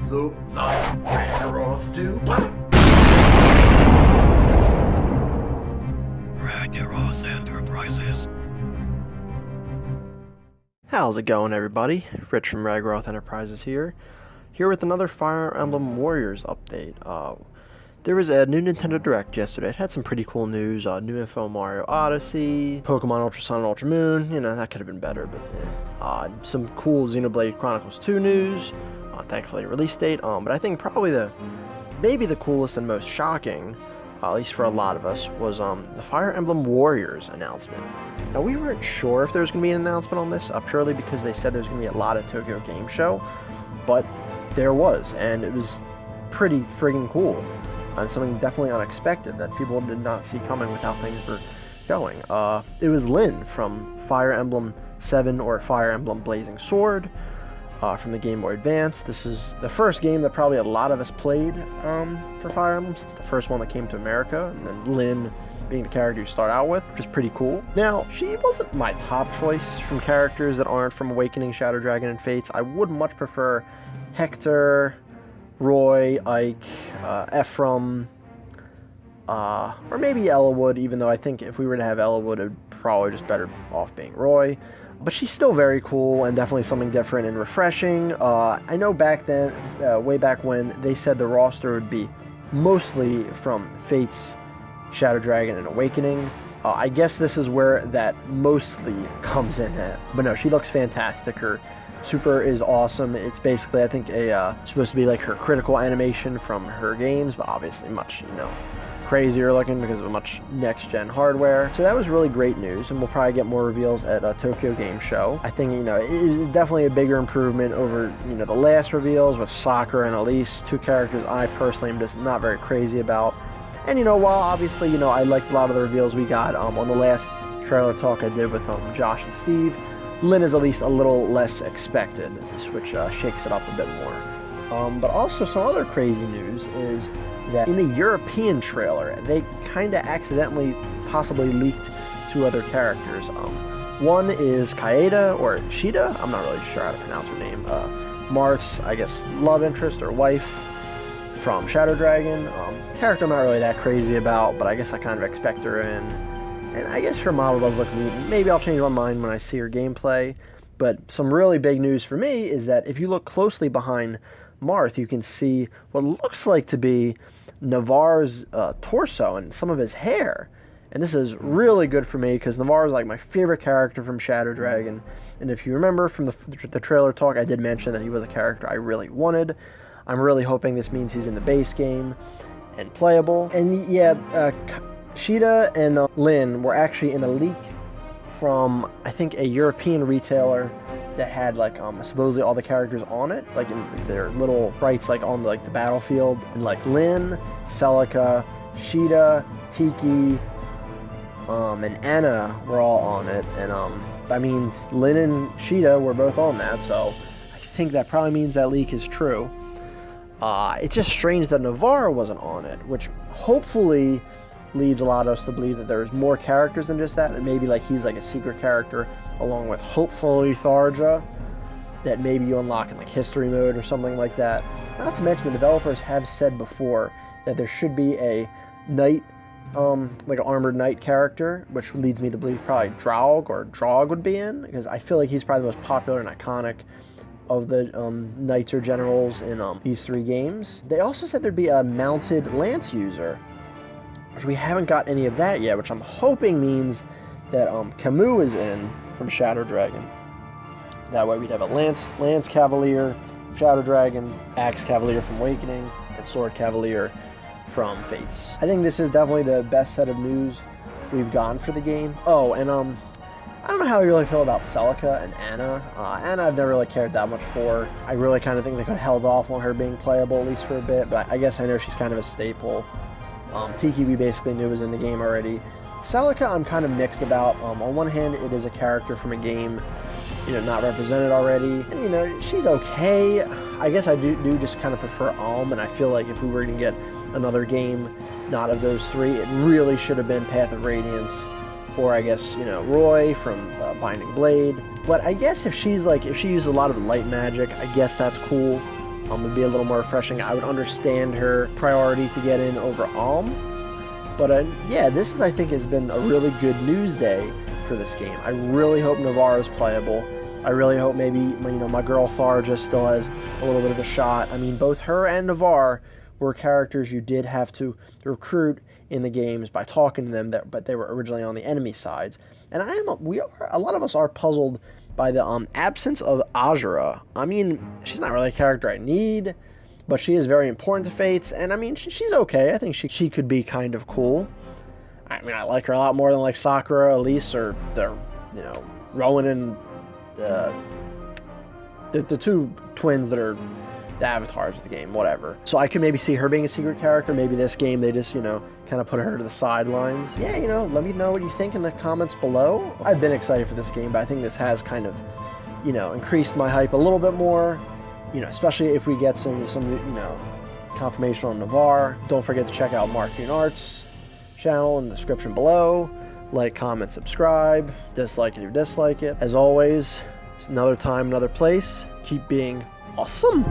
So, Ragiroth do. Ragiroth Enterprises. How's it going, everybody? Rich from Ragiroth Enterprises here with another Fire Emblem Warriors update. There was a new Nintendo Direct yesterday. It had some pretty cool news, new info on Mario Odyssey, Pokemon Ultra Sun and Ultra Moon. You know, that could have been better, but some cool Xenoblade Chronicles 2 news. Thankfully, a release date. But I think probably maybe the coolest and most shocking, at least for a lot of us, was the Fire Emblem Warriors announcement. Now, we weren't sure if there was going to be an announcement on this, purely because they said there's going to be a lot at Tokyo Game Show, but there was, and it was pretty friggin' cool, and something definitely unexpected that people did not see coming with how things were going. It was Lyn from Fire Emblem 7 or Fire Emblem Blazing Sword, from the Game Boy Advance. This is the first game that probably a lot of us played for Fire Emblem, since it's the first one that came to America, and then Lyn being the character you start out with, which is pretty cool. Now, she wasn't my top choice from characters that aren't from Awakening, Shadow Dragon, and Fates. I would much prefer Hector, Roy, Ike, Ephraim, or maybe Ella would, even though I think if we were to have Ella would, it would probably just better off being Roy. But she's still very cool and definitely something different and refreshing. I know back then, way back when, they said the roster would be mostly from Fates, Shadow Dragon, and Awakening. I guess this is where that mostly comes in at. But no, she looks fantastic. Her super is awesome. It's basically, I think, supposed to be like her critical animation from her games, but obviously much, crazier looking because of much next-gen hardware. So that was really great news, and we'll probably get more reveals at Tokyo Game Show. I think, it is definitely a bigger improvement over, the last reveals with Sakura and Elise, two characters I personally am just not very crazy about. And, while obviously, I liked a lot of the reveals we got on the last trailer talk I did with Josh and Steve, Lyn is at least a little less expected, which shakes it up a bit more. But also some other crazy news is that in the European trailer, they kind of accidentally possibly leaked two other characters. One is Kaeda, or Shida, I'm not really sure how to pronounce her name, Marth's, I guess, love interest or wife from Shadow Dragon. Character I'm not really that crazy about, but I guess I kind of expect her in. And I guess her model does look neat. Maybe I'll change my mind when I see her gameplay. But some really big news for me is that if you look closely behind Marth, you can see what looks like to be Navarre's torso and some of his hair. And this is really good for me because Navarre is like my favorite character from Shadow Dragon. And if you remember from the trailer talk, I did mention that he was a character I really wanted. I'm really hoping this means he's in the base game and playable. And yeah, Shida and Lyn were actually in a leak from, I think, a European retailer that had supposedly all the characters on it, like in their little sprites, like on the battlefield, and Lyn, Celica, Shida, Tiki, and Anna were all on it, and Lyn and Shida were both on that, so I think that probably means that leak is true. It's just strange that Navarre wasn't on it, which hopefully leads a lot of us to believe that there's more characters than just that, and maybe he's a secret character along with hopefully Tharja that maybe you unlock in history mode or something like that. Not to mention the developers have said before that there should be a knight, an armored knight character, which leads me to believe probably Draug would be in, because I feel like he's probably the most popular and iconic of the knights or generals in these three games. They also said there'd be a mounted lance user, which we haven't got any of that yet, which I'm hoping means that Camus is in from Shadow Dragon. That way we'd have a Lance Cavalier from Shadow Dragon, Axe Cavalier from Awakening, and Sword Cavalier from Fates. I think this is definitely the best set of news we've gotten for the game. Oh, and I don't know how I really feel about Celica and Anna. Anna I've never really cared that much for. I really kind of think they could have held off on her being playable, at least for a bit, but I guess I know she's kind of a staple. Tiki we basically knew was in the game already. Celica I'm kind of mixed about. On one hand, it is a character from a game, not represented already. And, she's okay. I guess I do just kind of prefer Alm, and I feel like if we were to get another game not of those three, it really should have been Path of Radiance, or I guess, Roy from Binding Blade. But I guess if she uses a lot of light magic, I guess that's cool. would be a little more refreshing. I would understand her priority to get in over But yeah, this is, I think, has been a really good news day for this game. I really hope Navarre is playable. I really hope maybe, my girl Thar just still has a little bit of a shot. I mean, both her and Navarre were characters you did have to recruit in the games by talking to them, but they were originally on the enemy sides. And a lot of us are puzzled by the absence of Azura. I mean, she's not really a character I need, but she is very important to Fates, and I mean, she's okay. I think she could be kind of cool. I mean, I like her a lot more than like Sakura, Elise, or Rowan and the two twins that are the avatars of the game, whatever. So I could maybe see her being a secret character. Maybe this game they just, kind of put her to the sidelines. Yeah, let me know what you think in the comments below. I've been excited for this game, but I think this has kind of, increased my hype a little bit more, especially if we get some confirmation on Navarre. Don't forget to check out Marketing Arts channel in the description below. Like, comment, subscribe, dislike it or dislike it. As always, it's another time, another place. Keep being awesome.